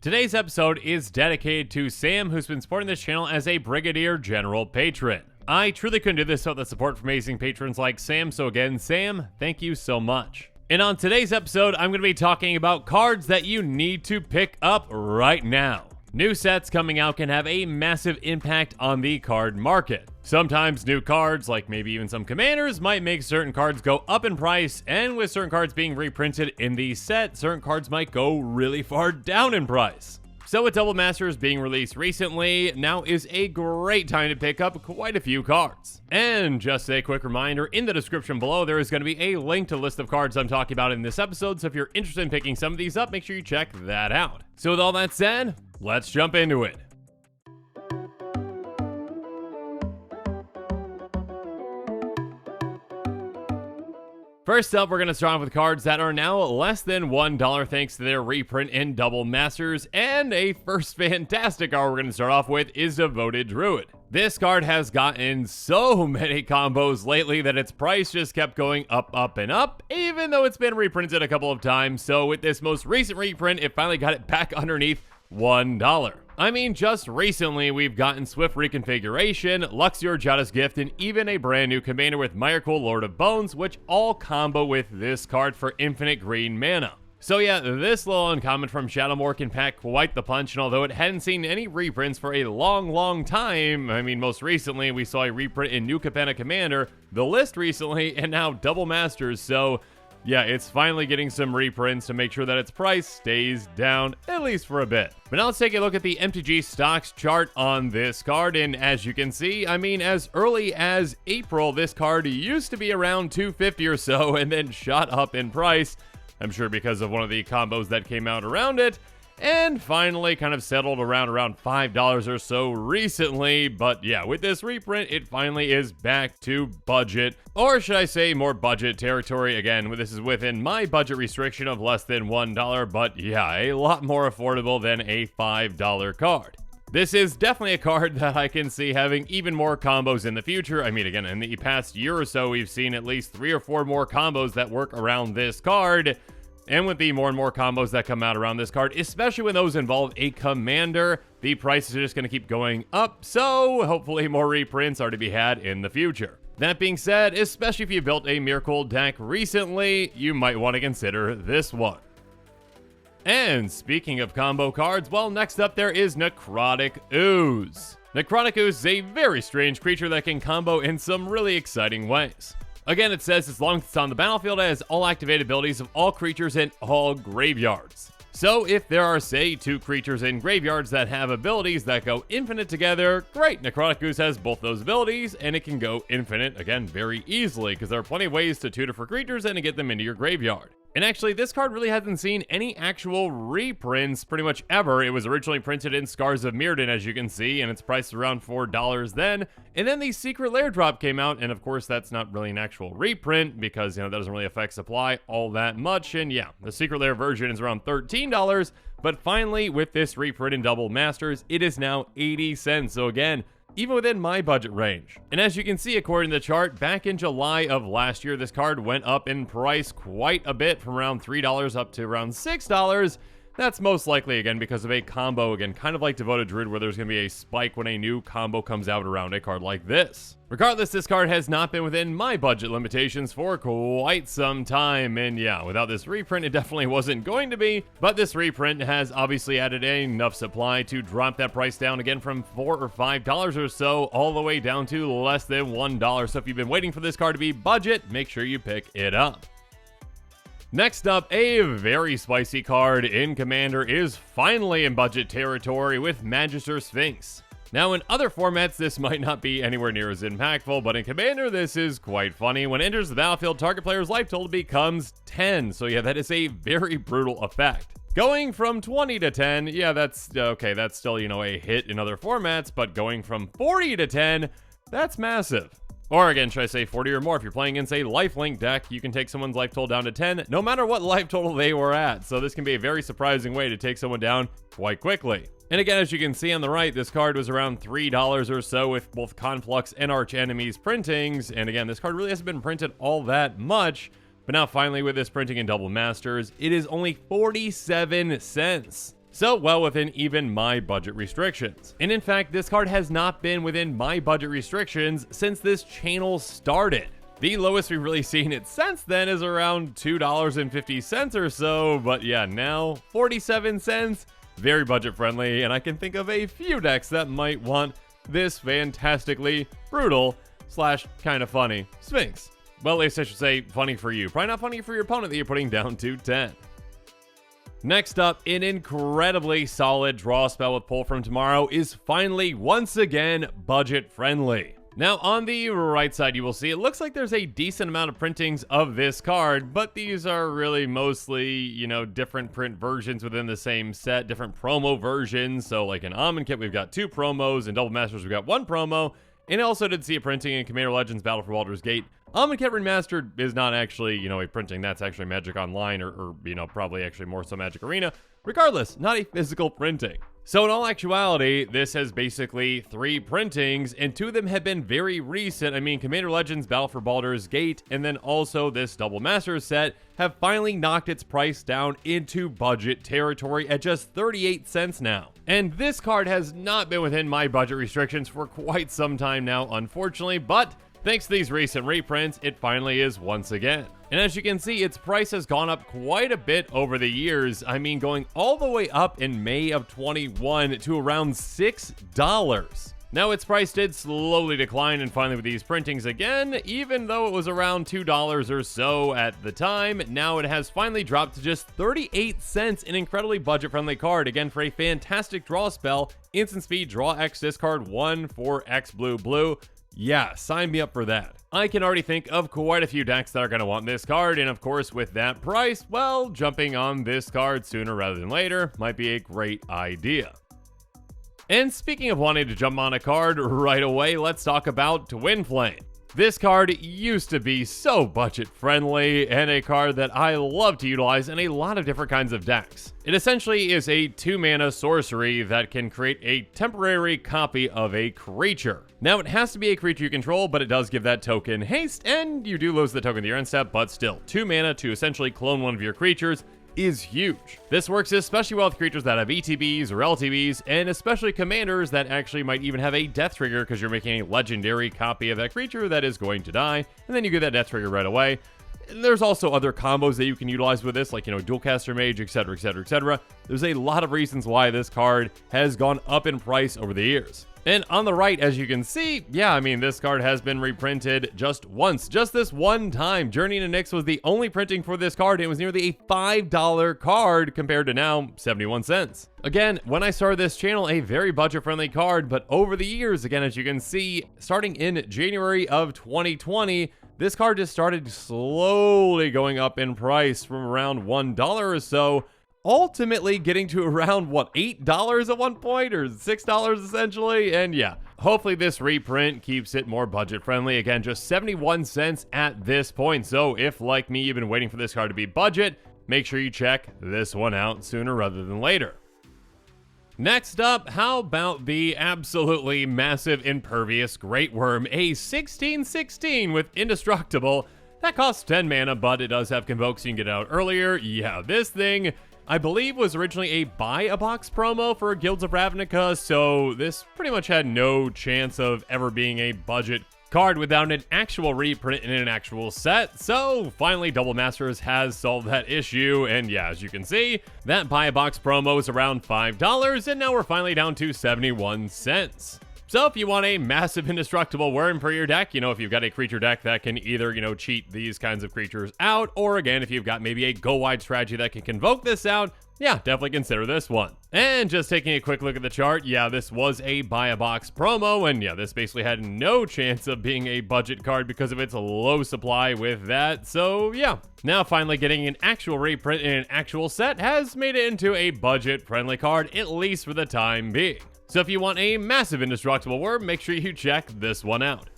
Today's episode is dedicated to Sam, who's been supporting this channel as a Brigadier General patron. I truly couldn't do this without the support from amazing patrons like Sam, so again, Sam, thank you so much. And on today's episode, I'm going to be talking about cards that you need to pick up right now. New sets coming out can have a massive impact on the card market. Sometimes new cards, like maybe even some commanders, might make certain cards go up in price, and with certain cards being reprinted in the set, certain cards might go really far down in price. So with Double Masters being released recently, now is a great time to pick up quite a few cards. And just a quick reminder, in the description below there is going to be a link to the list of cards I'm talking about in this episode, so if you're interested in picking some of these up, make sure you check that out. So with all that said, let's jump into it. First up, we're going to start off with cards that are now less than $1 thanks to their reprint in Double Masters, and a first fantastic card we're going to start off with is Devoured Druid. This card has gotten so many combos lately that its price just kept going up, up, and up, even though it's been reprinted a couple of times, so with this most recent reprint, it finally got it back underneath $1. I mean, just recently we've gotten Swift Reconfiguration, Luxor Jada's Gift, and even a brand new commander with Miracle Lord of Bones, which all combo with this card for infinite green mana. So yeah, this little uncommon from Shadowmoor can pack quite the punch, and although it hadn't seen any reprints for a long time, I mean, most recently we saw a reprint in New Capenna Commander, the list recently, and now Double Masters, so yeah, it's finally getting some reprints to make sure that its price stays down, at least for a bit. But now let's take a look at the MTG stocks chart on this card, and as you can see, I mean, as early as April, this card used to be around $250 or so, and then shot up in price, I'm sure because of one of the combos that came out around it, and finally kind of settled around $5 or so recently. But yeah, with this reprint, it finally is back to budget, or should I say more budget territory. Again, this is within my budget restriction of less than $1, but yeah, a lot more affordable than a $5 card. This is definitely a card that I can see having even more combos in the future. I mean, again, in the past year or so, we've seen at least 3 or 4 more combos that work around this card. And with the more and more combos that come out around this card, especially when those involve a commander, the prices are just going to keep going up, so hopefully more reprints are to be had in the future. That being said, especially if you built a Miracle deck recently, you might want to consider this one. And speaking of combo cards, well, next up there is Necrotic Ooze. Necrotic Ooze is a very strange creature that can combo in some really exciting ways. Again, it says as long as it's on the battlefield, it has all activated abilities of all creatures in all graveyards. So if there are, say, 2 creatures in graveyards that have abilities that go infinite together, great, Necrotic Ooze has both those abilities, and it can go infinite, again, very easily, because there are plenty of ways to tutor for creatures and to get them into your graveyard. And actually, this card really hasn't seen any actual reprints pretty much ever. It was originally printed in Scars of Mirrodin, as you can see, and it's priced around $4 then. And then the Secret Lair drop came out, and of course, that's not really an actual reprint because, you know, that doesn't really affect supply all that much. And yeah, the Secret Lair version is around $13, but finally, with this reprint in Double Masters, it is now 80 cents. So again, even within my budget range. And as you can see, according to the chart, back in July of last year, this card went up in price quite a bit, from around $3 up to around $6. That's most likely, again, because of a combo, again, kind of like Devoured Druid, where there's going to be a spike when a new combo comes out around a card like this. Regardless, this card has not been within my budget limitations for quite some time, and yeah, without this reprint, it definitely wasn't going to be, but this reprint has obviously added enough supply to drop that price down again from $4 or $5 or so, all the way down to less than $1. So if you've been waiting for this card to be budget, make sure you pick it up. Next up, a very spicy card in Commander is finally in budget territory with Magister Sphinx. Now, in other formats, this might not be anywhere near as impactful, but in Commander, this is quite funny. When it enters the battlefield, target player's life total becomes 10. So yeah, that is a very brutal effect. Going from 20 to 10, yeah, that's okay. That's still, you know, a hit in other formats, but going from 40 to 10, that's massive. Or again, should I say 40 or more? If you're playing against a lifelink deck, you can take someone's life total down to 10, no matter what life total they were at. So this can be a very surprising way to take someone down quite quickly. And again, as you can see on the right, this card was around $3 or so with both Conflux and Arch Enemies printings. And again, this card really hasn't been printed all that much. But now finally with this printing in Double Masters, it is only 47 cents. So well within even my budget restrictions. And in fact, this card has not been within my budget restrictions since this channel started. The lowest we've really seen it since then is around $2.50 or so. But yeah, now 47 cents. Very budget friendly, and I can think of a few decks that might want this fantastically brutal / kind of funny Sphinx. Well, at least I should say funny for you. Probably not funny for your opponent that you're putting down to 10. Next up, an incredibly solid draw spell with Pull from Tomorrow is finally, once again, budget friendly. Now, on the right side, you will see it looks like there's a decent amount of printings of this card, but these are really mostly, you know, different print versions within the same set, different promo versions. So, like in Almond Kit, we've got 2 promos, in Double Masters, we've got 1 promo, and I also did see a printing in Commander Legends Battle for Baldur's Gate. Almond Kit Remastered is not actually, you know, a printing. That's actually Magic Online or, you know, probably actually more so Magic Arena. Regardless, not a physical printing. So in all actuality, this has basically 3 printings, and 2 of them have been very recent. I mean, Commander Legends Battle for Baldur's Gate, and then also this Double Masters set have finally knocked its price down into budget territory at just 38 cents now. And this card has not been within my budget restrictions for quite some time now, unfortunately, but thanks to these recent reprints, it finally is once again. And as you can see, its price has gone up quite a bit over the years. I mean, going all the way up in May of 21 to around $6. Now, its price did slowly decline, and finally with these printings again, even though it was around $2 or so at the time, now it has finally dropped to just 38 cents, an incredibly budget-friendly card, again for a fantastic draw spell, instant speed, draw X, discard 1 for X blue. Yeah, sign me up for that. I can already think of quite a few decks that are going to want this card, and of course with that price, well, jumping on this card sooner rather than later might be a great idea. And speaking of wanting to jump on a card right away, let's talk about Twin Flame. This card used to be so budget friendly and a card that I love to utilize in a lot of different kinds of decks. It essentially is a 2-mana sorcery that can create a temporary copy of a creature. Now it has to be a creature you control, but it does give that token haste, and you do lose the token to your end step, but still, 2 mana to essentially clone one of your creatures is huge. This works especially well with creatures that have ETBs or LTBs, and especially commanders that actually might even have a death trigger because you're making a legendary copy of that creature that is going to die, and then you get that death trigger right away. And there's also other combos that you can utilize with this, like, you know, Dualcaster Mage, etc, etc, etc. There's a lot of reasons why this card has gone up in price over the years. And on the right, as you can see, yeah, I mean, this card has been reprinted just once, just this one time. Journey into Nyx was the only printing for this card. It was nearly a $5 card compared to now 71 cents. Again, when I started this channel, a very budget-friendly card, but over the years, again, as you can see, starting in January of 2020, this card just started slowly going up in price from around $1 or so, ultimately getting to around, what, $8 at one point, or $6 essentially, and yeah, hopefully this reprint keeps it more budget-friendly. Again, just 71 cents at this point, so if, like me, you've been waiting for this card to be budget, make sure you check this one out sooner rather than later. Next up, how about the absolutely massive Impervious Great Worm, a 16/16 with Indestructible. That costs 10 mana, but it does have Convoke, so you can get it out earlier. Yeah, this thing, I believe, was originally a buy-a-box promo for Guilds of Ravnica, so this pretty much had no chance of ever being a budget card without an actual reprint in an actual set. So finally, Double Masters has solved that issue, and yeah, as you can see, that buy-a-box promo is around $5, and now we're finally down to 71 cents. So if you want a massive Indestructible Worm for your deck, you know, if you've got a creature deck that can either, you know, cheat these kinds of creatures out, or again, if you've got maybe a go-wide strategy that can convoke this out, yeah, definitely consider this one. And just taking a quick look at the chart, yeah, this was a buy-a-box promo, and yeah, this basically had no chance of being a budget card because of its low supply with that, so yeah. Now finally getting an actual reprint in an actual set has made it into a budget-friendly card, at least for the time being. So if you want a massive Indestructible Worm, make sure you check this one out.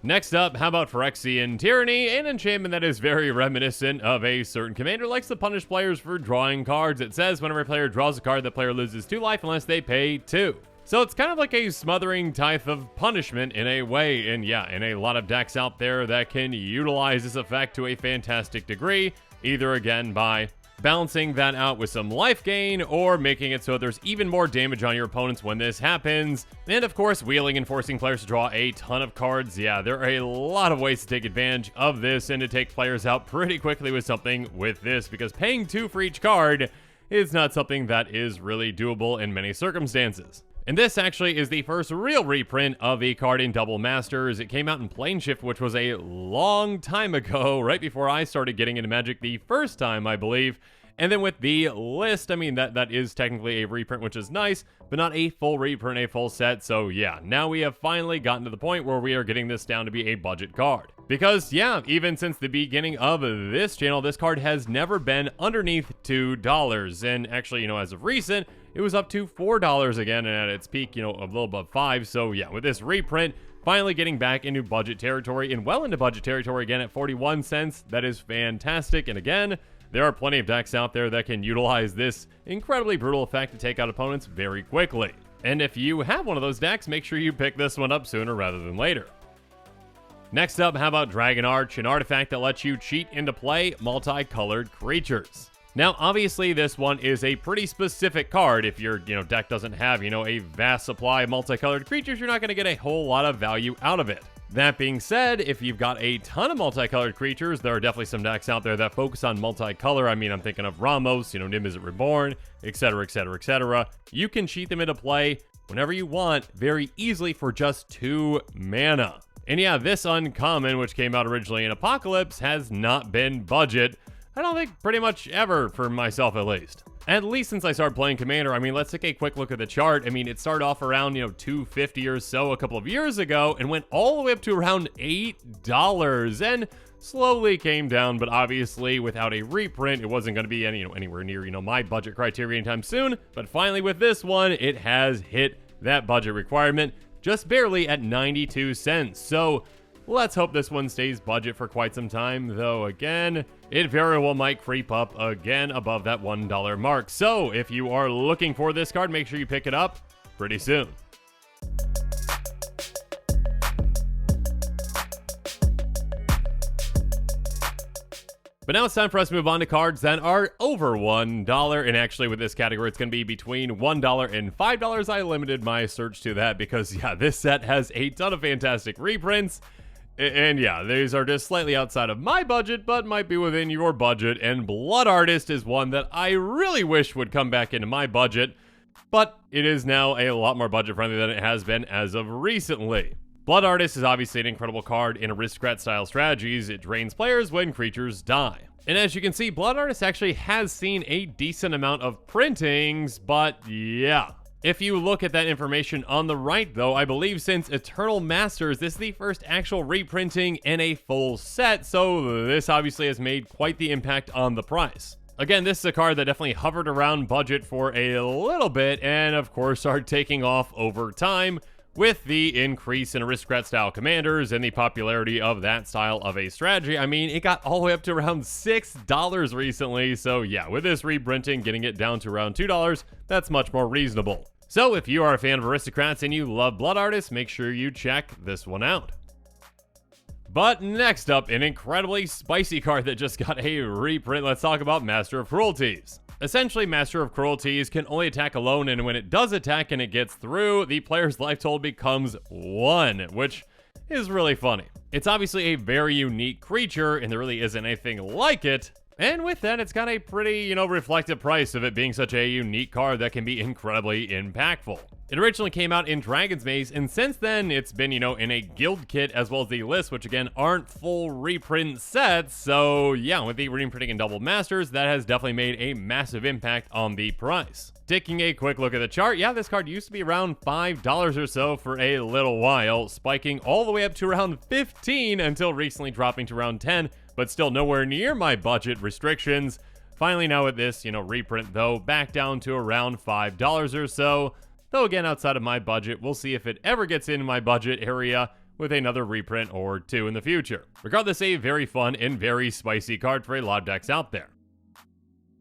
Next up, how about Phyrexian Tyranny, an enchantment that is very reminiscent of a certain commander likes to punish players for drawing cards. It says whenever a player draws a card, the player loses 2 life unless they pay 2. So it's kind of like a smothering type of punishment in a way, and yeah, in a lot of decks out there that can utilize this effect to a fantastic degree, either again by balancing that out with some life gain, or making it so there's even more damage on your opponents when this happens. And of course, wheeling and forcing players to draw a ton of cards. Yeah, there are a lot of ways to take advantage of this and to take players out pretty quickly with something with this, because paying 2 for each card is not something that is really doable in many circumstances. And this actually is the first real reprint of a card in Double Masters. It came out in Planeshift, which was a long time ago, right before I started getting into Magic the first time, I believe. And then with the list, I mean, that is technically a reprint, which is nice, but not a full reprint, a full set. So yeah, now we have finally gotten to the point where we are getting this down to be a budget card. Because yeah, even since the beginning of this channel, this card has never been underneath $2. And actually, as of recent, it was up to $4 again, and at its peak, a little above 5. So yeah, with this reprint, finally getting back into budget territory, and well into budget territory again at 41 cents. That is fantastic. And again, there are plenty of decks out there that can utilize this incredibly brutal effect to take out opponents very quickly. And if you have one of those decks, make sure you pick this one up sooner rather than later. Next up, how about Dragon Arch, an artifact that lets you cheat into play multicolored creatures. Now, obviously, this one is a pretty specific card. If your deck doesn't have, a vast supply of multicolored creatures, you're not going to get a whole lot of value out of it. That being said, if you've got a ton of multicolored creatures, there are definitely some decks out there that focus on multicolor. I mean, I'm thinking of Ramos, Nim Is It Reborn, etc., etc., etc. You can cheat them into play whenever you want, very easily for just 2 mana. And yeah, this uncommon, which came out originally in Apocalypse, has not been budget. I don't think pretty much ever, for myself at least. At least since I started playing Commander. I mean, let's take a quick look at the chart. I mean, it started off around, $2.50 or so a couple of years ago and went all the way up to around $8 and slowly came down. But obviously, without a reprint, it wasn't going to be anywhere near, my budget criteria anytime soon. But finally, with this one, it has hit that budget requirement just barely at 92 cents. So let's hope this one stays budget for quite some time, though again, it very well might creep up again above that $1 mark. So if you are looking for this card, make sure you pick it up pretty soon. But now it's time for us to move on to cards that are over $1. And actually with this category, it's going to be between $1 and $5. I limited my search to that because, yeah, this set has a ton of fantastic reprints. And yeah, these are just slightly outside of my budget, but might be within your budget. And Blood Artist is one that I really wish would come back into my budget, but it is now a lot more budget friendly than it has been as of recently. Blood Artist is obviously an incredible card in aristocrat style strategies. It drains players when creatures die. And as you can see, Blood Artist actually has seen a decent amount of printings, but yeah. If you look at that information on the right, though, I believe since Eternal Masters, this is the first actual reprinting in a full set, so this obviously has made quite the impact on the price. Again, this is a card that definitely hovered around budget for a little bit, and of course started taking off over time with the increase in aristocrat-style commanders and the popularity of that style of a strategy. I mean, it got all the way up to around $6 recently, so yeah, with this reprinting, getting it down to around $2, that's much more reasonable. So if you are a fan of aristocrats and you love Blood Artists, make sure you check this one out. But next up, an incredibly spicy card that just got a reprint. Let's talk about Master of Cruelties. Essentially, Master of Cruelties can only attack alone, and when it does attack and it gets through, the player's life total becomes 1, which is really funny. It's obviously a very unique creature, and there really isn't anything like it. And with that, it's got a pretty, reflective price of it being such a unique card that can be incredibly impactful. It originally came out in Dragon's Maze, and since then, it's been, in a guild kit as well as the list, which again, aren't full reprint sets. So yeah, with the reprinting in Double Masters, that has definitely made a massive impact on the price. Taking a quick look at the chart, yeah, this card used to be around $5 or so for a little while, spiking all the way up to around 15 until recently dropping to around 10, but still nowhere near my budget restrictions. Finally now with this, reprint though, back down to around $5 or so. Though again, outside of my budget, we'll see if it ever gets into my budget area with another reprint or two in the future. Regardless, a very fun and very spicy card for a lot of decks out there.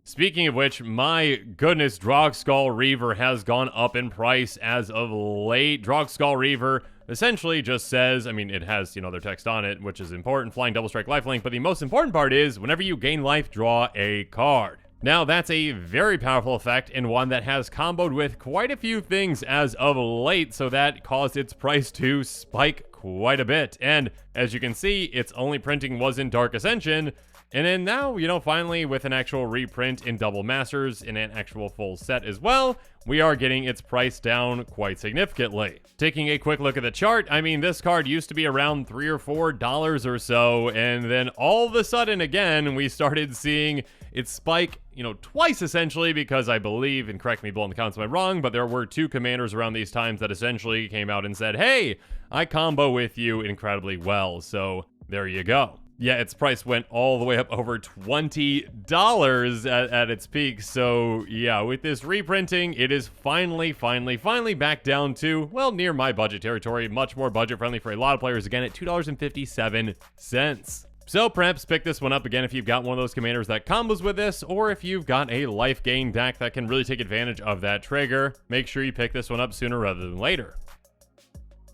Speaking of which, my goodness, Drogskull Reaver has gone up in price as of late. Drogskull Reaver essentially just says, I mean, it has, their text on it, which is important, flying double strike lifelink, but the most important part is, whenever you gain life, draw a card. Now, that's a very powerful effect, and one that has comboed with quite a few things as of late, so that caused its price to spike quite a bit. And as you can see, its only printing was in Dark Ascension, and then now, finally, with an actual reprint in Double Masters in an actual full set as well, we are getting its price down quite significantly. Taking a quick look at the chart, I mean, this card used to be around $3 or $4 or so, and then all of a sudden, again, we started seeing it spike, twice essentially, because I believe, and correct me below in the comments if I'm wrong, but there were two commanders around these times that essentially came out and said, hey, I combo with you incredibly well, so there you go. Yeah, its price went all the way up over $20 at its peak. So yeah, with this reprinting, it is finally back down to, well, near my budget territory. Much more budget friendly for a lot of players, again at $2.57. So perhaps pick this one up again if you've got one of those commanders that combos with this, or if you've got a life gain deck that can really take advantage of that trigger. Make sure you pick this one up sooner rather than later.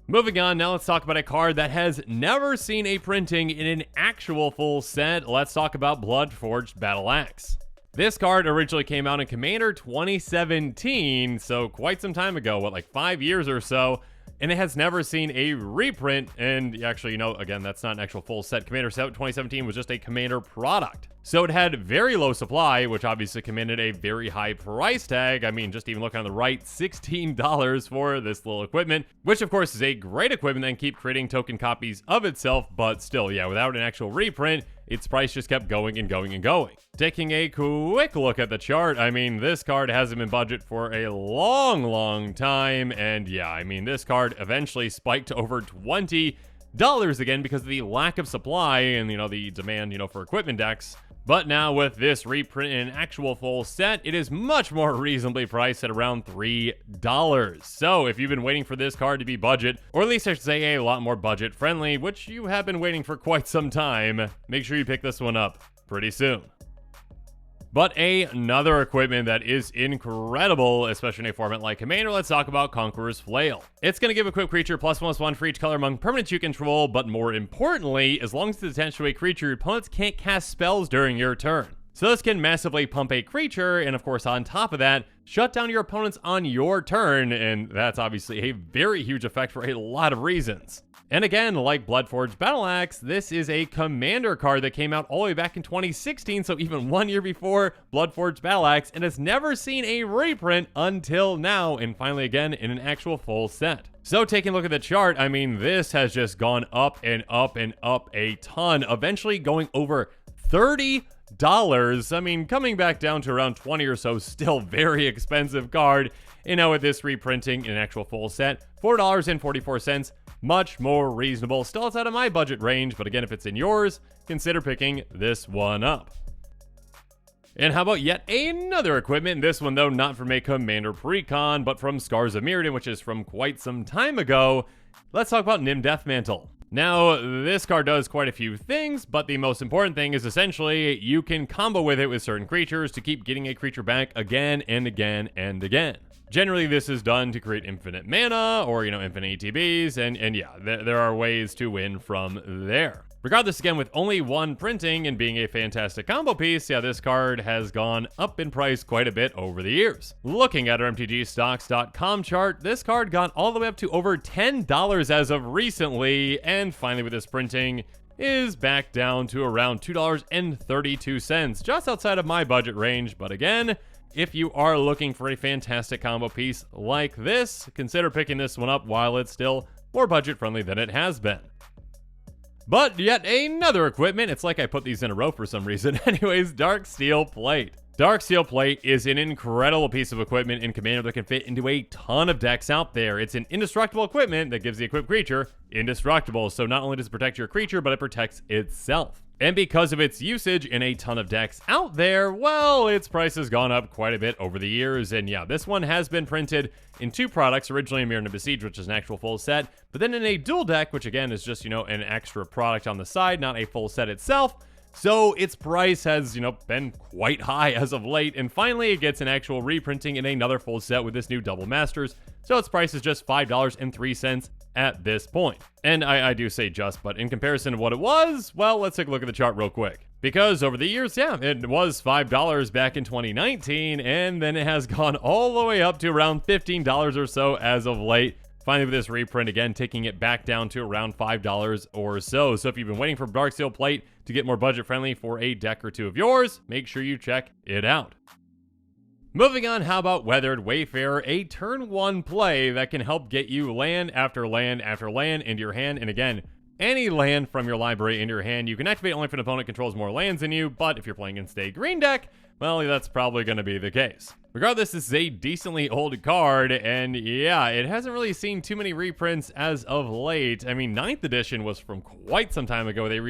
Moving on, now let's talk about a card that has never seen a printing in an actual full set. Let's talk about Bloodforged Battle Axe. This card originally came out in Commander 2017, so quite some time ago, like 5 years or so, and it has never seen a reprint. And actually, again, that's not an actual full set. Commander 2017 was just a Commander product. So it had very low supply, which obviously commanded a very high price tag. I mean, just even looking on the right, $16 for this little equipment, which of course is a great equipment that can keep creating token copies of itself, but still, yeah, without an actual reprint, its price just kept going and going and going. Taking a quick look at the chart, I mean, this card hasn't been budget for a long time, and yeah, I mean, this card eventually spiked to over $20 again because of the lack of supply and, the demand, for equipment decks. But now with this reprint in an actual full set, it is much more reasonably priced at around $3. So if you've been waiting for this card to be budget, or at least I should say a lot more budget friendly, which you have been waiting for quite some time, make sure you pick this one up pretty soon. But another equipment that is incredible, especially in a format like Commander, let's talk about Conquerors Flail. It's going to give a quick creature +1/+1 for each color among permanents you control, but more importantly, as long as it's attached to a creature, your opponents can't cast spells during your turn. So this can massively pump a creature, and of course on top of that, shut down your opponents on your turn, and that's obviously a very huge effect for a lot of reasons. And again, like Bloodforged Battle Axe, this is a Commander card that came out all the way back in 2016, so even 1 year before Bloodforged Battle Axe, and has never seen a reprint until now, and finally again in an actual full set. So taking a look at the chart, I mean, this has just gone up and up and up a ton, eventually going over $30. I mean, coming back down to around 20 or so, still very expensive card. And now with this reprinting in an actual full set, $4.44, much more reasonable. Still outside of my budget range, but again, if it's in yours, consider picking this one up. And how about yet another equipment? This one, though, not from a Commander Precon, but from Scars of Mirrodin, which is from quite some time ago. Let's talk about Nim Death Mantle. Now, this card does quite a few things, but the most important thing is essentially you can combo with it with certain creatures to keep getting a creature back again and again and again. Generally, this is done to create infinite mana or, infinite ETBs, and yeah, there are ways to win from there. Regardless, again, with only one printing and being a fantastic combo piece, yeah, this card has gone up in price quite a bit over the years. Looking at our MTGstocks.com chart, this card got all the way up to over $10 as of recently, and finally with this printing, is back down to around $2.32, just outside of my budget range, but again, if you are looking for a fantastic combo piece like this, consider picking this one up while it's still more budget friendly than it has been. But yet another equipment, it's like I put these in a row for some reason. Anyways, Dark Steel Plate. Dark Steel Plate is an incredible piece of equipment in Commander that can fit into a ton of decks out there. It's an indestructible equipment that gives the equipped creature indestructible. So not only does it protect your creature, but it protects itself. And because of its usage in a ton of decks out there, well, its price has gone up quite a bit over the years. And yeah, this one has been printed in 2 products, originally a Mirror and Besiege, which is an actual full set, but then in a dual deck, which again is just, an extra product on the side, not a full set itself. So its price has, been quite high as of late, and finally it gets an actual reprinting in another full set with this new Double Masters. So its price is just $5.03 at this point. And I do say just, but in comparison to what it was, well, let's take a look at the chart real quick. Because over the years, yeah, it was $5 back in 2019, and then it has gone all the way up to around $15 or so as of late. Finally, with this reprint, again, taking it back down to around $5 or so. So if you've been waiting for Darksteel Plate to get more budget-friendly for a deck or two of yours, make sure you check it out. Moving on, how about Weathered Wayfarer, a turn 1 play that can help get you land after land after land into your hand. And again, any land from your library into your hand. You can activate only if an opponent controls more lands than you, but if you're playing against a green deck, well, that's probably going to be the case. Regardless, this is a decently old card, and yeah, it hasn't really seen too many reprints as of late. I mean, 9th edition was from quite some time ago. They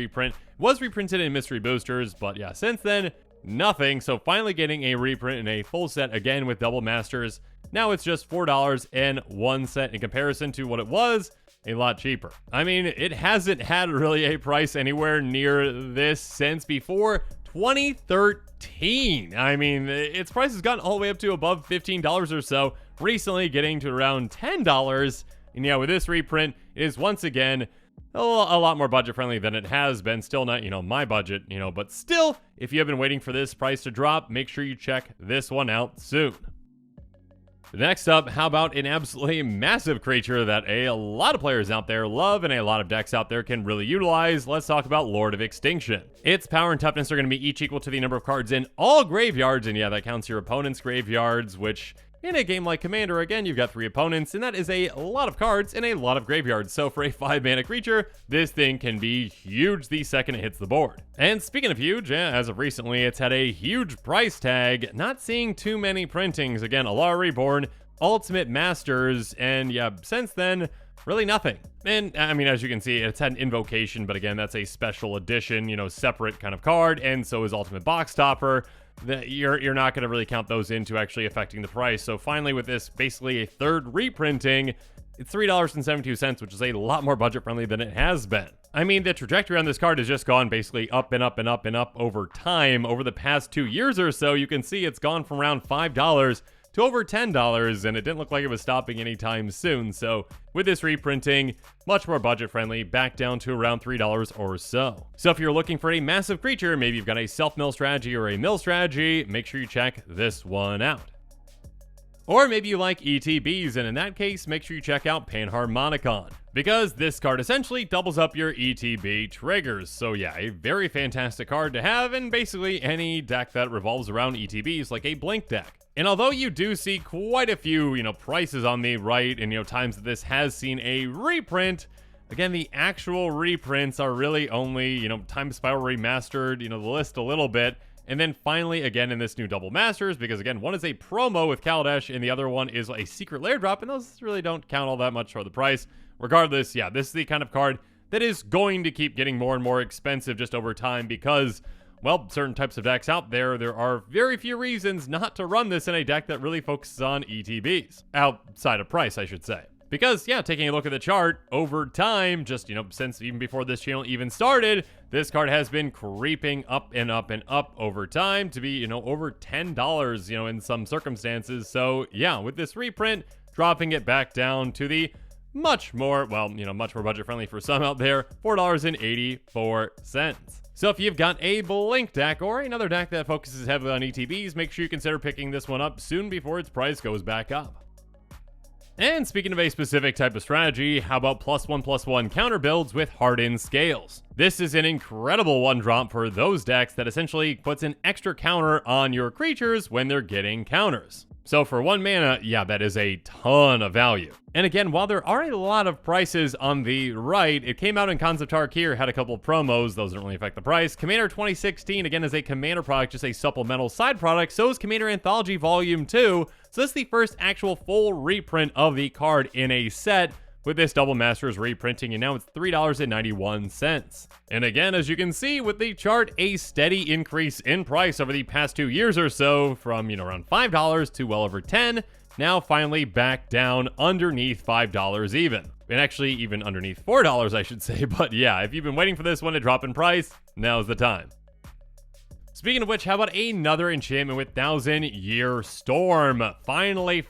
was reprinted in mystery boosters, but yeah, since then, nothing. So finally getting a reprint in a full set again with Double Masters. Now it's just $4.01 in comparison to what it was, a lot cheaper. I mean, it hasn't had really a price anywhere near this since before 2013. I mean, its price has gotten all the way up to above $15 or so, recently getting to around $10. And yeah, with this reprint, it is once again a lot more budget friendly than it has been. Still not, my budget, but still, if you have been waiting for this price to drop, make sure you check this one out soon. Next up, how about an absolutely massive creature that a lot of players out there love and a lot of decks out there can really utilize? Let's talk about Lord of Extinction. Its power and toughness are going to be each equal to the number of cards in all graveyards, and yeah, that counts your opponent's graveyards, which in a game like Commander, again, you've got 3 opponents, and that is a lot of cards in a lot of graveyards. So for a 5-mana creature, this thing can be huge the second it hits the board. And speaking of huge, as of recently, it's had a huge price tag. Not seeing too many printings. Again, Alara Reborn, Ultimate Masters, and yeah, since then, really nothing. And I mean, as you can see, it's had an invocation, but again, that's a special edition, separate kind of card, and so is Ultimate Box Topper. That you're not going to really count those into actually affecting the price. So finally, with this basically a 3rd reprinting, it's $3.72, which is a lot more budget friendly than it has been. I mean, the trajectory on this card has just gone basically up and up and up and up over time. Over the past 2 years or so, you can see it's gone from around $5 to over $10, and it didn't look like it was stopping anytime soon. So with this reprinting, much more budget friendly, back down to around $3 or so. So if you're looking for a massive creature, maybe you've got a self-mill strategy or a mill strategy, make sure you check this one out. Or maybe you like ETBs, and in that case, make sure you check out Panharmonicon, because this card essentially doubles up your ETB triggers. So yeah, a very fantastic card to have in basically any deck that revolves around ETBs, like a Blink deck. And although you do see quite a few, prices on the right, and, times that this has seen a reprint, again, the actual reprints are really only, Time Spiral Remastered, the list a little bit. And then finally, again, in this new Double Masters, because again, one is a promo with Kaladesh, and the other one is a secret lair drop, and those really don't count all that much for the price. Regardless, yeah, this is the kind of card that is going to keep getting more and more expensive just over time because, well, certain types of decks out there are very few reasons not to run this in a deck that really focuses on ETBs. Outside of price, I should say. Because, yeah, taking a look at the chart, over time, just, since even before this channel even started, this card has been creeping up and up and up over time to be, over $10, in some circumstances. So, yeah, with this reprint, dropping it back down to the much more budget friendly for some out there, $4.84. So if you've got a Blink deck or another deck that focuses heavily on ETBs, make sure you consider picking this one up soon before its price goes back up. And speaking of a specific type of strategy, how about +1/+1 counter builds with Hardened Scales? This is an incredible one drop for those decks that essentially puts an extra counter on your creatures when they're getting counters. So for 1 mana, yeah, that is a ton of value. And again, while there are a lot of prices on the right, it came out in Khans of Tarkir, had a couple of promos, those don't really affect the price. Commander 2016, again, is a Commander product, just a supplemental side product. So is Commander Anthology Volume 2. So this is the first actual full reprint of the card in a set. with this Double Masters reprinting, and now it's $3.91. And again, as you can see with the chart, a steady increase in price over the past 2 years or so, from, around $5 to well over 10, now finally back down underneath $5 even. And actually even underneath $4, I should say. But yeah, if you've been waiting for this one to drop in price, now's the time. Speaking of which, how about another enchantment with 1,000-Year Storm? Finally,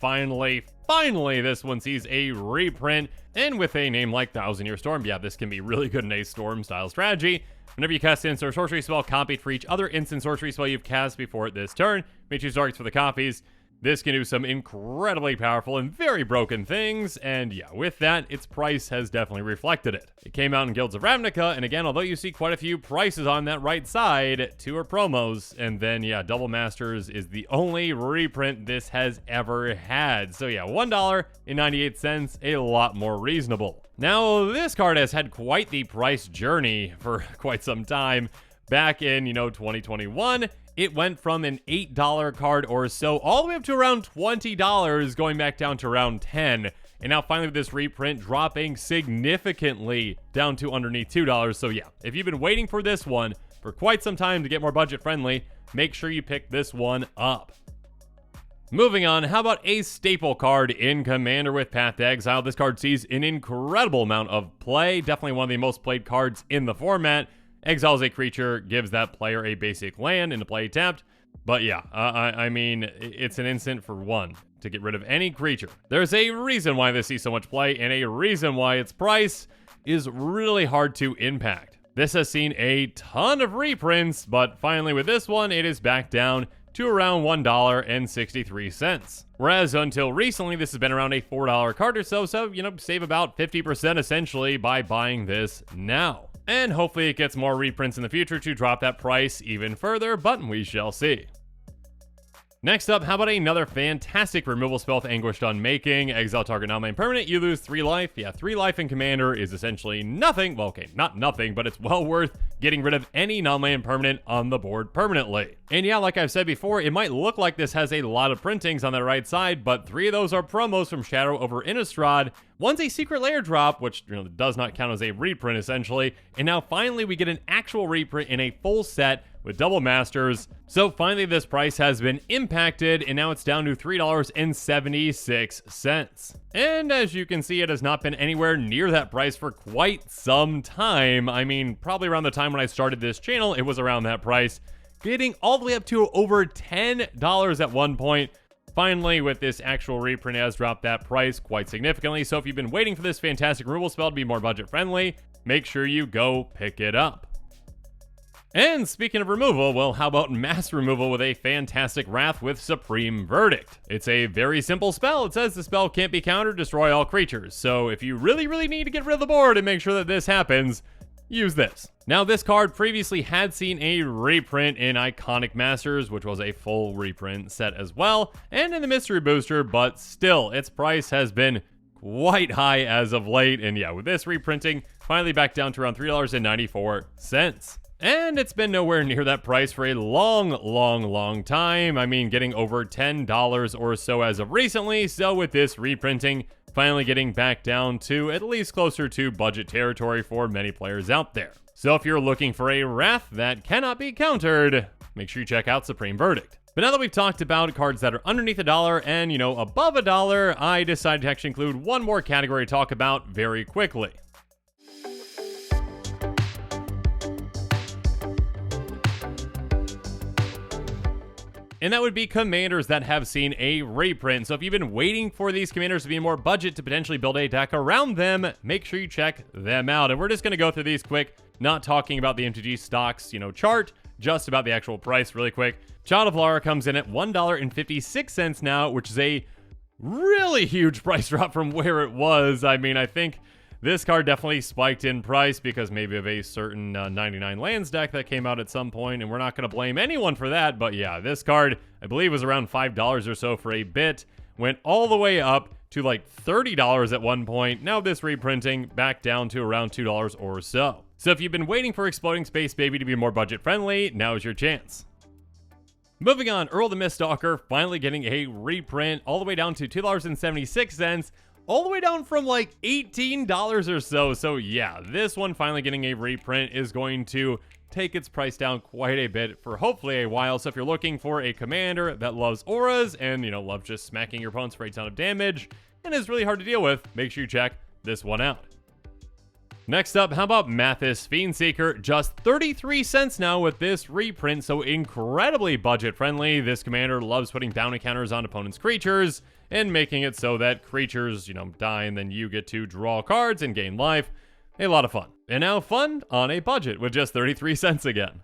this one sees a reprint, and with a name like 1,000-Year Storm, yeah, this can be really good in a Storm-style strategy. Whenever you cast an instant or sorcery spell copied for each other instant sorcery spell you've cast before this turn, may choose targets for the copies. This can do some incredibly powerful and very broken things, and yeah, with that, its price has definitely reflected it. It came out in Guilds of Ravnica, and again, although you see quite a few prices on that right side, 2 are promos, and then yeah, Double Masters is the only reprint this has ever had. So yeah, $1.98, a lot more reasonable. Now, this card has had quite the price journey for quite some time. Back in, 2021, it went from an $8 card or so all the way up to around $20, going back down to around 10. And now finally with this reprint dropping significantly down to underneath $2. So yeah, if you've been waiting for this one for quite some time to get more budget friendly, make sure you pick this one up. Moving on, how about a staple card in Commander with Path to Exile? This card sees an incredible amount of play, definitely one of the most played cards in the format. Exiles a creature, gives that player a basic land into play tapped. But yeah, I mean, it's an instant for 1 to get rid of any creature. There's a reason why this sees so much play, and a reason why its price is really hard to impact. This has seen a ton of reprints, but finally with this one, it is back down to around $1.63. Whereas until recently, this has been around a $4 card or so, save about 50% essentially by buying this now. And hopefully it gets more reprints in the future to drop that price even further, but we shall see. Next up, how about another fantastic removal spell with Anguish Unmaking? Exile target non-land permanent, you lose 3 life. Yeah, 3 life in Commander is essentially nothing. Well, okay, not nothing, but it's well worth getting rid of any non-land permanent on the board permanently. And yeah, like I've said before, it might look like this has a lot of printings on the right side, but 3 of those are promos from Shadow over Innistrad. One's a secret layer drop, which does not count as a reprint essentially. And now finally we get an actual reprint in a full set with Double Masters. So finally this price has been impacted, and now it's down to $3.76. And as you can see, it has not been anywhere near that price for quite some time. I mean, probably around the time when I started this channel, it was around that price, getting all the way up to over $10 at one point. Finally, with this actual reprint, it has dropped that price quite significantly. So if you've been waiting for this fantastic removal spell to be more budget friendly, make sure you go pick it up. And speaking of removal, well, how about mass removal with a fantastic Wrath with Supreme Verdict? It's a very simple spell. It says the spell can't be countered, destroy all creatures. So if you really need to get rid of the board and make sure that this happens, use this. Now, this card previously had seen a reprint in Iconic Masters, which was a full reprint set as well, and in the Mystery Booster, but still, its price has been quite high as of late. And yeah, with this reprinting, finally back down to around $3.94. And it's been nowhere near that price for a long time. I mean, getting over $10 or so as of recently. So with this reprinting, finally getting back down to at least closer to budget territory for many players out there. So if you're looking for a Wrath that cannot be countered, make sure you check out Supreme Verdict. But now that we've talked about cards that are underneath $1 and, above $1, I decided to actually include one more category to talk about very quickly. And that would be commanders that have seen a reprint. So if you've been waiting for these commanders to be more budget to potentially build a deck around them, make sure you check them out. And we're just going to go through these quick, not talking about the MTG stocks, chart, just about the actual price really quick. Child of Lara comes in at $1.56 now, which is a really huge price drop from where it was. I mean, I think this card definitely spiked in price because maybe of a certain 99 lands deck that came out at some point, and we're not going to blame anyone for that. But yeah, this card, I believe, was around $5 or so for a bit. Went all the way up to like $30 at one point. Now this reprinting back down to around $2 or so. So if you've been waiting for Exploding Space Baby to be more budget friendly, now's your chance. Moving on, Earl the Miststalker finally getting a reprint all the way down to $2.76. all the way down from like $18 or so. So yeah, this one finally getting a reprint is going to take its price down quite a bit for hopefully a while. So if you're looking for a commander that loves auras and, you know, loves just smacking your opponents for a ton of damage and is really hard to deal with, make sure you check this one out. Next up, how about Mathis Fiend Seeker? Just 33 cents now with this reprint, so incredibly budget friendly. This commander loves putting bounty counters on opponents' creatures and making it so that creatures, you know, die and then you get to draw cards and gain life. A lot of fun. And now fun on a budget with just 33 cents again.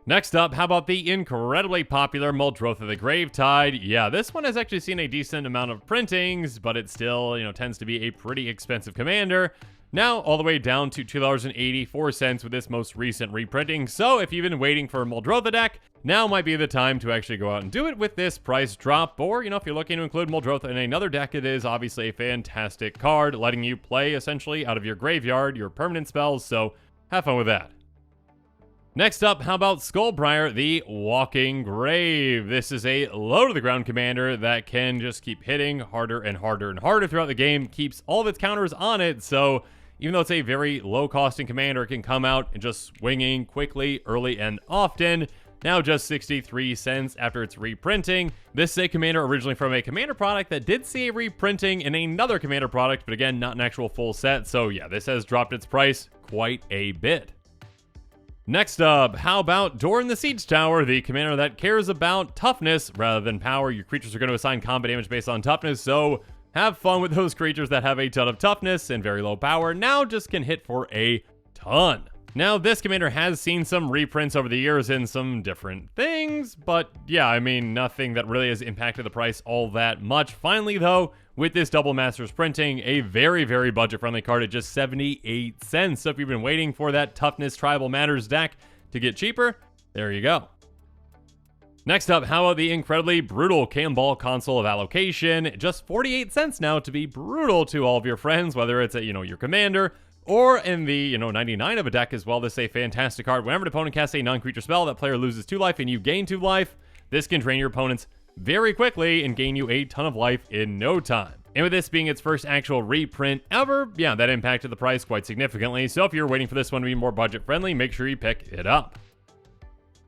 Next up, how about the incredibly popular Muldrotha the Gravetide? Yeah, this one has actually seen a decent amount of printings, but it still, you know, tends to be a pretty expensive commander. Now all the way down to $2.84 with this most recent reprinting. So if you've been waiting for a Muldrotha deck, now might be the time to actually go out and do it with this price drop. Or, you know, if you're looking to include Muldrotha in another deck, it is obviously a fantastic card, letting you play essentially out of your graveyard, your permanent spells, so have fun with that. Next up, how about Skullbriar, the Walking Grave? This is a low-to-the-ground commander that can just keep hitting harder and harder and harder throughout the game, keeps all of its counters on it, so even though it's a very low-costing commander, it can come out and just swinging quickly, early, and often. Now just 63 cents after its reprinting. This is a commander originally from a commander product that did see a reprinting in another commander product, but again, not an actual full set, so yeah, this has dropped its price quite a bit. Next up, how about Dorn the Siege Tower, the commander that cares about toughness rather than power. Your creatures are going to assign combat damage based on toughness, so have fun with those creatures that have a ton of toughness and very low power. Now just can hit for a ton. Now, this commander has seen some reprints over the years in some different things, but yeah, I mean, nothing that really has impacted the price all that much. Finally, though, with this Double Masters printing, a very, very budget-friendly card at just 78 cents. So if you've been waiting for that Toughness Tribal Matters deck to get cheaper, there you go. Next up, how about the incredibly brutal Camball Console of Allocation? Just 48 cents now to be brutal to all of your friends, whether it's, your commander, or in the, 99 of a deck as well. This is a fantastic card. Whenever an opponent casts a non-creature spell, that player loses 2 life and you gain 2 life. This can drain your opponents very quickly and gain you a ton of life in no time. And with this being its first actual reprint ever, yeah, that impacted the price quite significantly. So if you're waiting for this one to be more budget friendly, make sure you pick it up.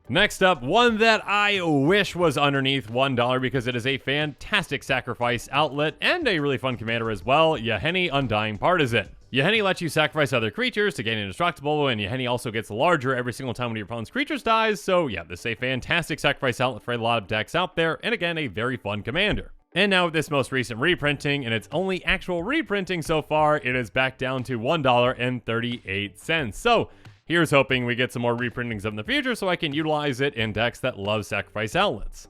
Next up, one that I wish was underneath $1 because it is a fantastic sacrifice outlet and a really fun commander as well, Yahenni Undying Partisan. Yahenni lets you sacrifice other creatures to gain indestructible, and Yahenni also gets larger every single time one of your opponent's creatures dies, so yeah, this is a fantastic sacrifice outlet for a lot of decks out there, and again, a very fun commander. And now with this most recent reprinting, and its only actual reprinting so far, it is back down to $1.38. So here's hoping we get some more reprintings in the future so I can utilize it in decks that love sacrifice outlets.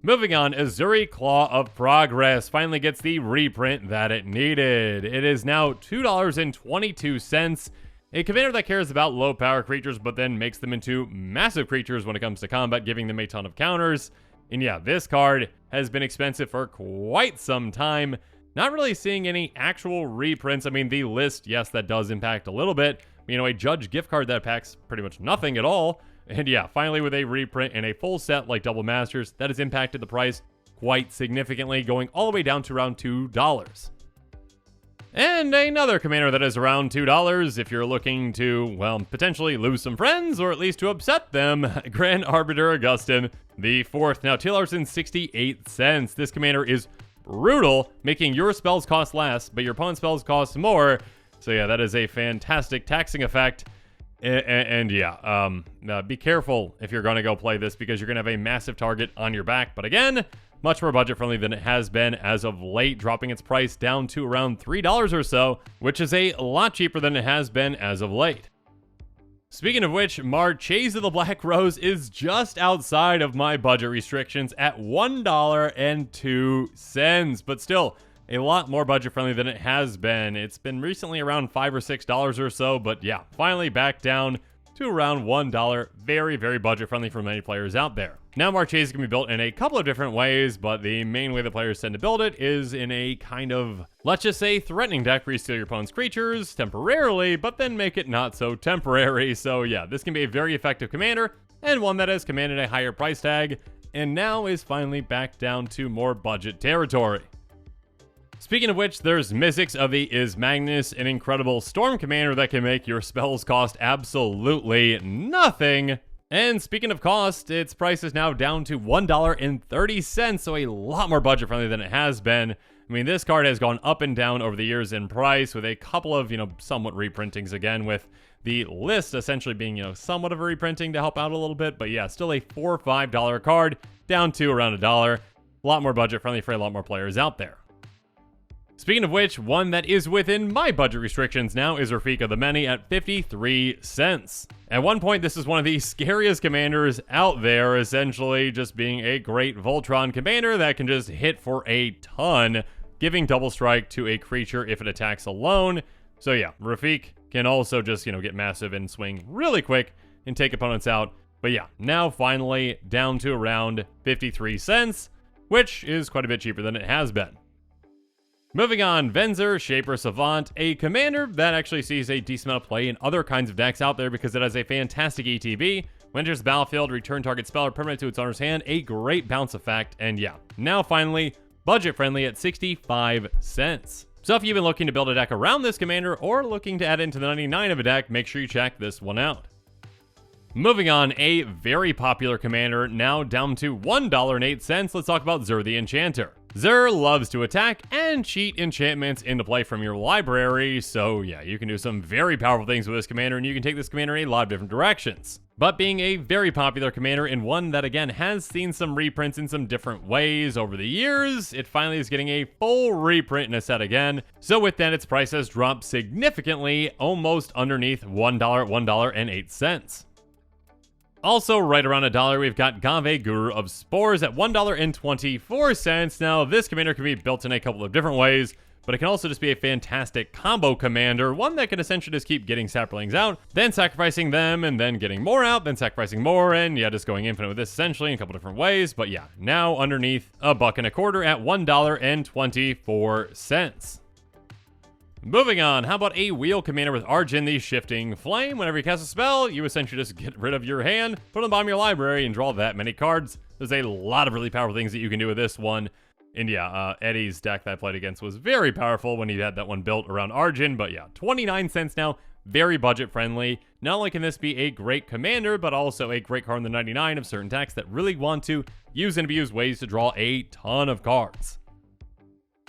Moving on, Azure Claw of Progress finally gets the reprint that it needed. It is now $2.22. A commander that cares about low power creatures but then makes them into massive creatures when it comes to combat, giving them a ton of counters. And yeah, this card has been expensive for quite some time. Not really seeing any actual reprints. I mean, the list, yes, that does impact a little bit. A Judge gift card that packs pretty much nothing at all. And yeah, finally with a reprint and a full set like Double Masters, that has impacted the price quite significantly, going all the way down to around $2. And another commander that is around $2 if you're looking to, well, potentially lose some friends or at least to upset them, Grand Arbiter Augustine the Fourth. Now $2.68. This commander is brutal, making your spells cost less, but your opponent's spells cost more. So yeah, that is a fantastic taxing effect. And yeah, be careful if you're going to go play this because you're going to have a massive target on your back. But again, much more budget friendly than it has been as of late, dropping its price down to around $3 or so, which is a lot cheaper than it has been as of late. Speaking of which, Marchese of the Black Rose is just outside of my budget restrictions at $1.02, but still a lot more budget friendly than it has been. It's been recently around $5 or $6 or so, but yeah, finally back down to around $1. Very, very budget friendly for many players out there. Now, Marchese can be built in a couple of different ways, but the main way the players tend to build it is in a kind of, let's just say, threatening deck where you steal your opponent's creatures temporarily, but then make it not so temporary. So yeah, this can be a very effective commander, and one that has commanded a higher price tag, and now is finally back down to more budget territory. Speaking of which, there's Mystics of the Magnus, an incredible storm commander that can make your spells cost absolutely nothing. And speaking of cost, its price is now down to $1.30, so a lot more budget friendly than it has been. I mean, this card has gone up and down over the years in price with a couple of, somewhat reprintings again, with the list essentially being, somewhat of a reprinting to help out a little bit. But yeah, still a $4 or $5 card, down to around $1. A lot more budget friendly for a lot more players out there. Speaking of which, one that is within my budget restrictions now is Rafika the Many at 53 cents. At one point, this is one of the scariest commanders out there, essentially just being a great Voltron commander that can just hit for a ton, giving double strike to a creature if it attacks alone. So yeah, Rafik can also just, get massive and swing really quick and take opponents out. But yeah, now finally down to around 53 cents, which is quite a bit cheaper than it has been. Moving on, Venser, Shaper Savant, a commander that actually sees a decent amount of play in other kinds of decks out there because it has a fantastic ETB. When enters the battlefield, return target spell or permanent to its owner's hand, a great bounce effect, and yeah, now finally, budget friendly at 65 cents. So if you've been looking to build a deck around this commander or looking to add into the 99 of a deck, make sure you check this one out. Moving on, a very popular commander, now down to $1.08, let's talk about Zur the Enchanter. Zur loves to attack and cheat enchantments into play from your library, so yeah, you can do some very powerful things with this commander, and you can take this commander in a lot of different directions. But being a very popular commander and one that again has seen some reprints in some different ways over the years, it finally is getting a full reprint in a set again. So with that, its price has dropped significantly, almost underneath $1 at $1.08. Also, right around $1, we've got Agave, Guru of Spores at $1.24. Now, this commander can be built in a couple of different ways, but it can also just be a fantastic combo commander, one that can essentially just keep getting saplings out, then sacrificing them, and then getting more out, then sacrificing more, and yeah, just going infinite with this essentially in a couple different ways. But yeah, now underneath $1.25 at $1.24. Moving on, how about a wheel commander with Arjun the Shifting Flame? Whenever you cast a spell, you essentially just get rid of your hand, put it on the bottom of your library, and draw that many cards. There's a lot of really powerful things that you can do with this one. And yeah, Eddie's deck that I played against was very powerful when he had that one built around Arjun. But yeah, 29 cents now, very budget friendly. Not only can this be a great commander, but also a great card in the 99 of certain decks that really want to use and abuse ways to draw a ton of cards.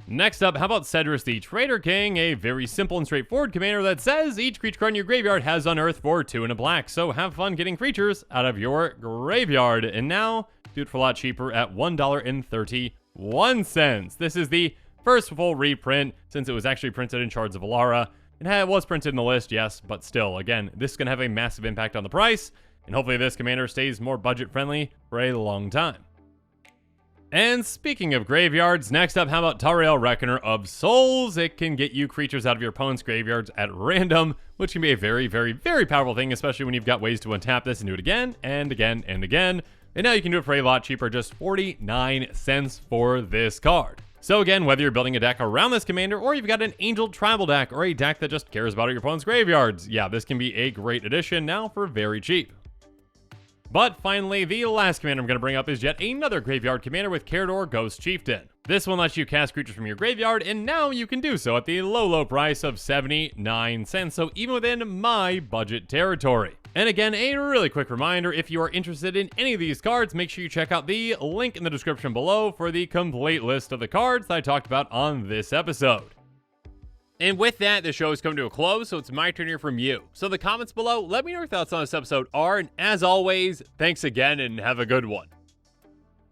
Next up, how about Cedrus the Traitor King, a very simple and straightforward commander that says each creature card in your graveyard has unearthed for 2 and a black, so have fun getting creatures out of your graveyard. And now, do it for a lot cheaper at $1.31. This is the first full reprint since it was actually printed in Shards of Lara. It was printed in the list, yes, but still, again, this is going to have a massive impact on the price, and hopefully this commander stays more budget friendly for a long time. And speaking of graveyards, next up, how about Tariel, Reckoner of Souls? It can get you creatures out of your opponent's graveyards at random, which can be a very, very, very powerful thing, especially when you've got ways to untap this and do it again and again and again. And now you can do it for a lot cheaper, just 49 cents for this card. So again, whether you're building a deck around this commander or you've got an Angel Tribal deck or a deck that just cares about your opponent's graveyards, yeah, this can be a great addition now for very cheap. But finally, the last commander I'm going to bring up is yet another graveyard commander with Carador Ghost Chieftain. This one lets you cast creatures from your graveyard, and now you can do so at the low price of 79 cents, so even within my budget territory. And again, a really quick reminder, if you are interested in any of these cards, make sure you check out the link in the description below for the complete list of the cards that I talked about on this episode. And with that, the show is coming to a close, so it's my turn to hear from you. So in the comments below, let me know your thoughts on this episode are, and as always, thanks again and have a good one.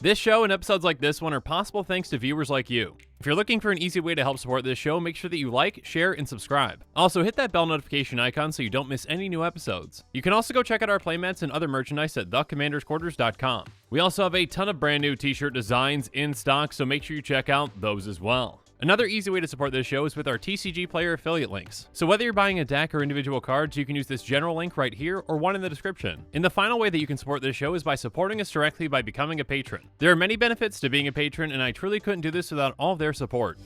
This show and episodes like this one are possible thanks to viewers like you. If you're looking for an easy way to help support this show, make sure that you like, share, and subscribe. Also, hit that bell notification icon so you don't miss any new episodes. You can also go check out our playmats and other merchandise at thecommandersquarters.com. We also have a ton of brand new t-shirt designs in stock, so make sure you check out those as well. Another easy way to support this show is with our TCG Player affiliate links. So whether you're buying a deck or individual cards, you can use this general link right here or one in the description. And the final way that you can support this show is by supporting us directly by becoming a patron. There are many benefits to being a patron, and I truly couldn't do this without all of their support.